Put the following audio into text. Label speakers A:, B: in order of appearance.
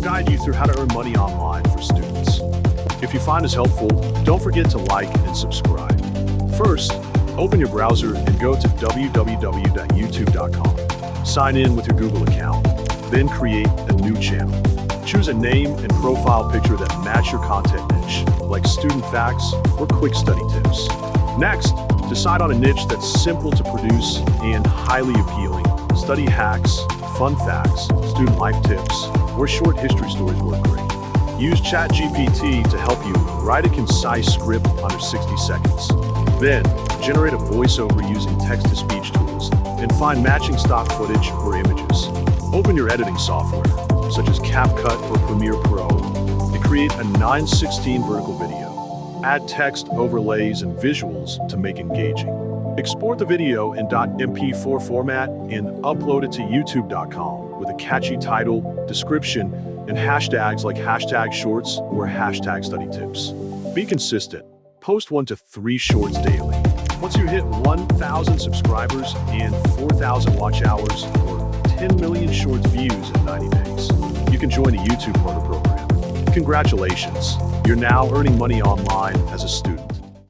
A: guide you through how to earn money online for students. If you find this helpful, don't forget to like and subscribe. First, open your browser and go to www.youtube.com. Sign in with your Google account, then create a new channel. Choose a name and profile picture that match your content niche, like student facts or quick study tips. Next, decide on a niche that's simple to produce and highly appealing. Study hacks, fun facts, student life tips, or short history stories work great. Use ChatGPT to help you write a concise script under 60 seconds. Then, generate a voiceover using text-to-speech tools and find matching stock footage or images. Open your editing software, such as CapCut or Premiere Pro, and create a 9:16 vertical video. Add text, overlays, and visuals to make engaging. Export the video in .mp4 format and upload it to youtube.com with a catchy title, description, and hashtags like #shorts or #studytips. Be consistent. Post 1 to 3 shorts daily. Once you hit 1,000 subscribers and 4,000 watch hours or 10 million shorts views in 90 days, you can join the YouTube Partner Program. Congratulations, you're now earning money online as a student.